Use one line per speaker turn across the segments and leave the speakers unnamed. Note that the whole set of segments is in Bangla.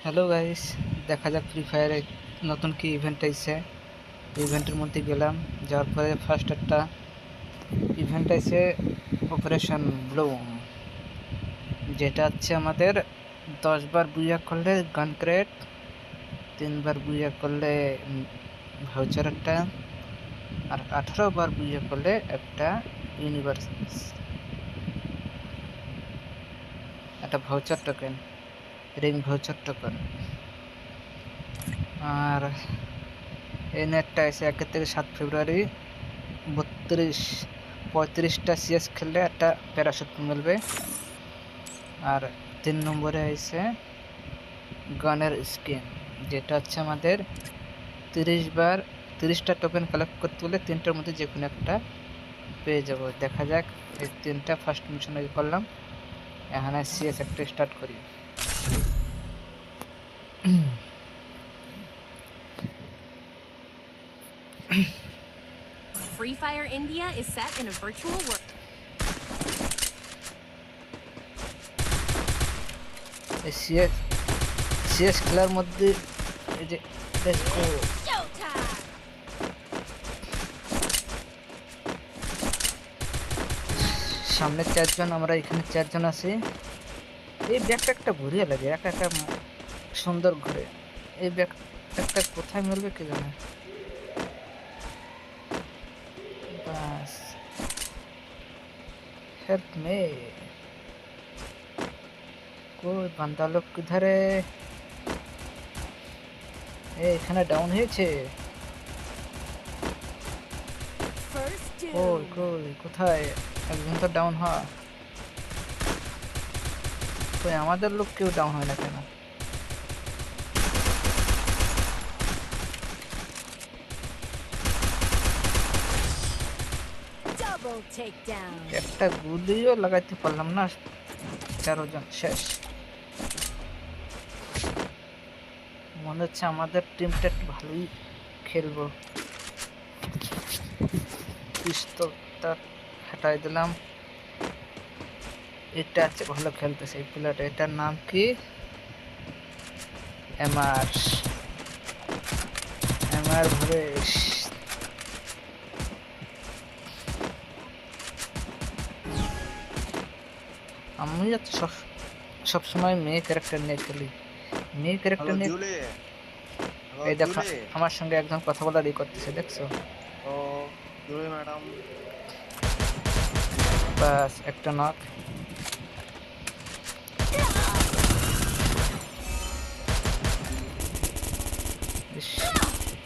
হ্যালো গাইস, দেখা যাক ফ্রি ফায়ারে নতুন কি ইভেন্ট আইছে। ইভেন্টের মধ্যে গেলাম, যাওয়ার পরে ফার্স্ট একটা ইভেন্ট আইছে অপারেশন ব্লুম, যেটা হচ্ছে আমাদের 10 বার বুইয়া করলে গান ক্রেট, 3 বার বুইয়া করলে ভাউচার একটা, আর 18 বার বুইয়া করলে একটা ইউনিভার্স, একটা voucher token, ring voucher token. আর এই নেটটা এসে 1 থেকে 7 ফেব্রুয়ারি 35টা সিএস খেললে একটা প্যারাশুট মিলবে। আর 3 নম্বরে আছে গানের স্কিন, যেটা হচ্ছে আমাদের 30টা টোকেন কালেক্ট করতে হলে 3টার মধ্যে যে কোনো একটা পেয়ে যাব। দেখা যাক, এই 3টা ফার্স্ট মিশনে করলাম। এখানে সিএস একটা স্টার্ট করি।
Free Fire India is set in a virtual world.
CS খেলার মধ্যে এই যে দেখো সামনে 4 জন, আমরা এখানে 4 জন আছি। এই ব্যাকপ্যাকটা ঘুরিয়ে লাগে, একা একা সুন্দর ঘুরে। এই ব্যাকপ্যাকটা কোথায় মিলবে কে জানে। বাস हेल्प में कोई बंदा लोग किधर है? এখানে ডাউন হয়েছে। কই কই কোথায়? একজন তো ডাউন হয়, কই আমাদের লোক কেউ ডাউন হয় না কেন? একটা গুলিও লাগাইতে পারলাম না, 4 জন শেষ। মনে হচ্ছে আমাদের টিমটা একটু ভালোই খেলবো। পিস্তলটা হাঁটাই দিলাম। এটা আছে ভালো খেলতেছে এই প্লেয়ারটা, এটার নাম কি? এমআর ভরেশ। আমি সব সময় মেয়ে ক্যারেক্টার নিয়ে খেলি। মেয়ে ক্যারেক্টার নিয়ে এই দেখো আমার সঙ্গে একজন কথা বলার করতেছে, দেখছো?
ম্যাডাম
বাস একটা নক।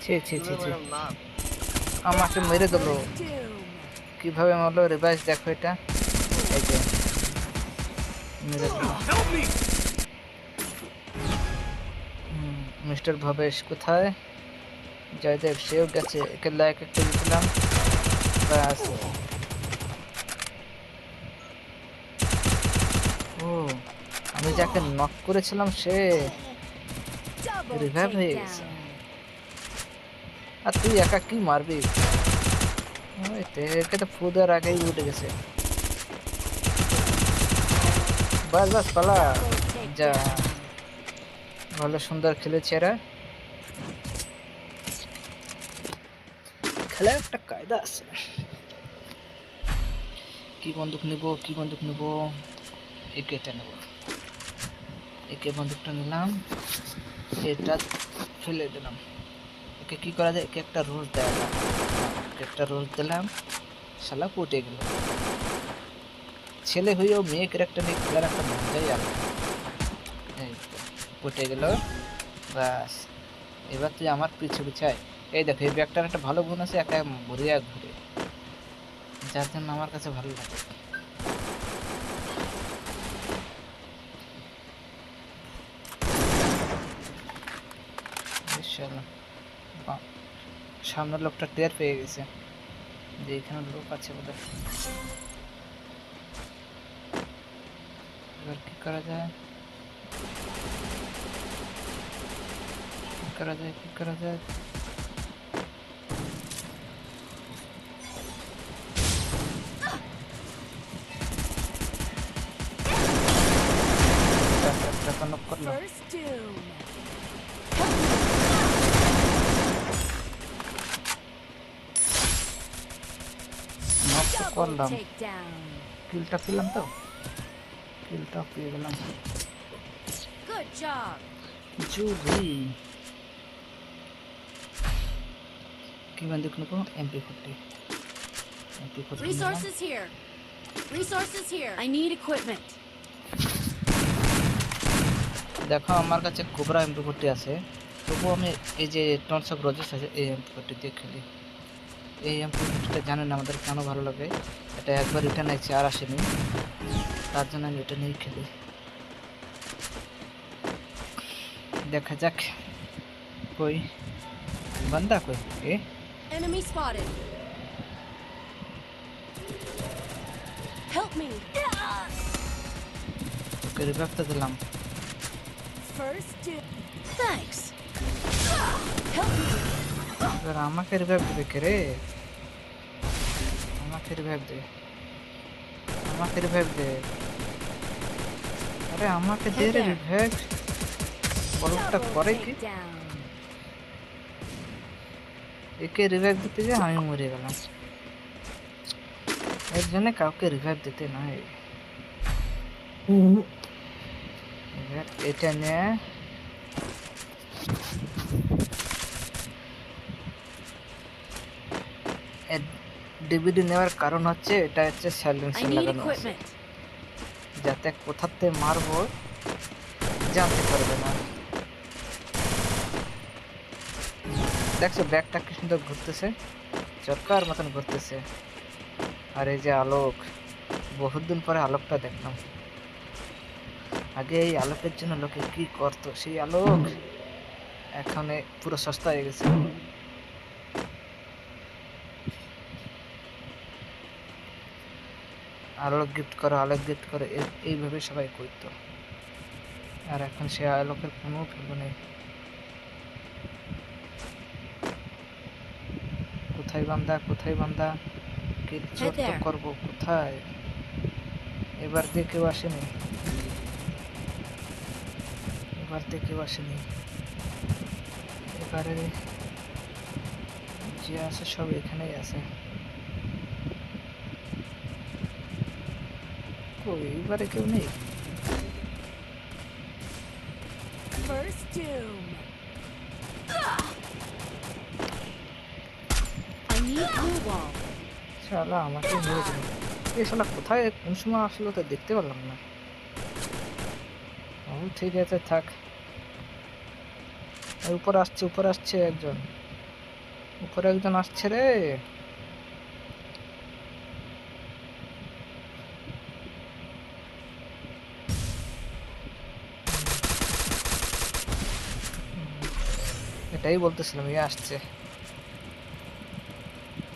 ছি ছি ছি ছি, আমাকে মেরে দিল। কিভাবে মারলো? রিভাইস দেখো, এটা এই যে মেরে দিল। মিস্টার ভবেশ কোথায়? জয়দেব সেও গেছে, একে লাইক একটা দিলাম। বাস। ও, আমি যাকে নক করেছিলাম সে রিভাইভ হয়ে গেছে। আর তুই একা কি মারবি? একে তো ফু দেওয়ার আগেই উঠে গেছে। বাস বাস পালা যা। ভালো সুন্দর খেলেছে এরা। খেলার একটা কায়দা আছে। কি বন্দুক নেব, কি বন্দুক নেব? একেটা নেব। একে বন্দুকটা নিলাম, এটা ফেলে দিলাম। একে কি করা যায়? একে একটা রোজ দেওয়া যায়। একটা রোজ দিলাম, শালা পটে গেল। ছেলে হয়েও মেয়ে ক্যারেক্টার নিয়ে খেলার একটা মজাই আলাদা। এই পটে গেল। বাস, এবার তুই আমার পিছু পিছু আয়। এই দেখো, এই ব্যাগটার একটা ভালো গুণ আছে, একা ঘুরিয়া ঘুরে, যার জন্য আমার কাছে ভালো লাগে। সামনের লোকটা টের পেয়ে গেছে যে এখানে লোক আছে বোধহয়। এবার কি করা যায়? কি করা যায়? কি করা যায়? নক করলাম। করলাম
takedown.
কিলটা পেলাম তো কিলটা পেয়ে গেলাম
Good job.
জুবি কি বন্দুক নেবো MP40 MP40 নিলাম।
Resources here. Resources here. I need equipment.
দেখো আমার কাছে কোবরা MP40 আছে তবু আমি এই যে টনস অফ রোজেস আছে এই MP40 দিয়ে খেলি এই MP40টা জানেন আমাদের কেন ভালো লাগে এটা একবার রিটার্ন আছে আর আসেনি তার জন্য আমি এটা নিয়েই খেলি দেখা যাক কই बंदा कोई ए
Enemy spotted. Help me.
Okay revive तो दिलाम
First do. Thanks. Help me.
अगर आमा के रिवाइव दे करे आमा के रिवाइव दे अरे आमा के दे रे रिवाइव বলটা করে কি
Takedown.
একে রিভাইভ দিতে যে আমি মরে গেলাম এর জন্য কাউকে রিভাইভ দিতে নাই এবার এটা নিয়ে ডিভিডি নেওয়ার কারণ হচ্ছে এটা হচ্ছে
I
সাইলেন্সার
need
লাগানো আছে
equipment.
যাতে কোথাতে মারবো জানতে পারবে না দেখছো ব্যাগটা কি সুন্দর ঘুরতেছে চরকার মতন ঘুরতেছে আর এই যে আলোক বহুত দিন পরে আলোকটা দেখলাম আগে এই আলোকের জন্য লোকে কি করতো সেই আলোক এখন পুরো সস্তা হয়ে গেছে আলোক গিফট করো এইভাবে সবাই করতো আর এখন সে আলোকের কোনো ভ্যালু নেই কোথায় বান্দা কিচ্ছুর তো করবো কোথায় এবার দিয়ে কেউ আসেনি এবারে যে আছে সব এখানেই আছে কই এবারে কেউ নেই
First doom. I need blue wall.
শালা আমাকে মেরে দিল এই শালা কোথায় কোন সময় আসলো তো দেখতে পেলাম না ও ঠিক আছে থাক উপরে আসছে একজন আসছে রে এটাই বলতেছিলাম এই আসছে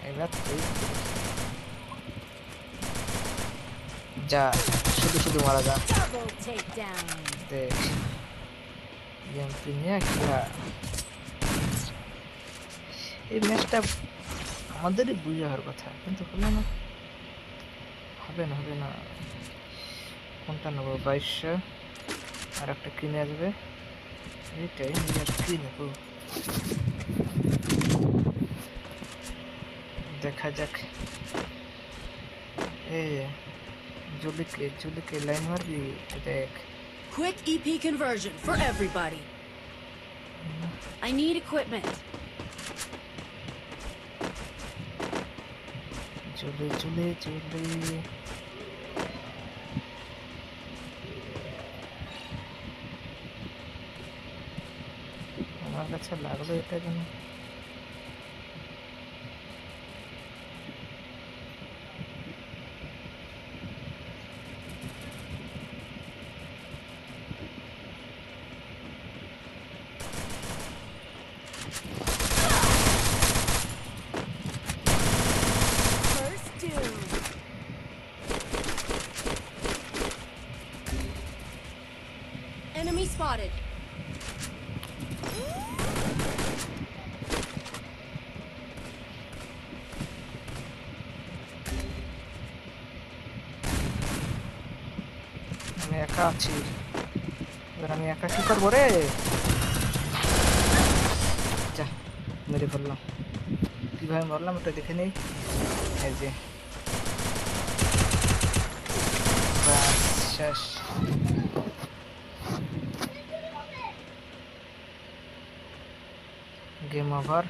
এবার তুই যা শুধু মারা যা
Double takedown.
দেখ এমপি নিয়ে খেলা এই ম্যাচটা আমাদেরই বুঝে হওয়ার কথা কিন্তু হলো না হবে না কোনটা নেবো 2200 আর একটা কিনে আসবে এইটাই নিয়ে আর কি নেবো দেখা যাক জুলিকে লাইন মারবি দেখ
Quick EP conversion for everybody. I need equipment.
Julie আমার কাছে লাগলো এটা কেন
First doom. Enemy spotted.
আমি একা আছি এবার আমি একা কি করবো রে যা মেরে ফেললাম কিভাবে মরলাম ওটা দেখে নেই এই যে শেষ। Game over.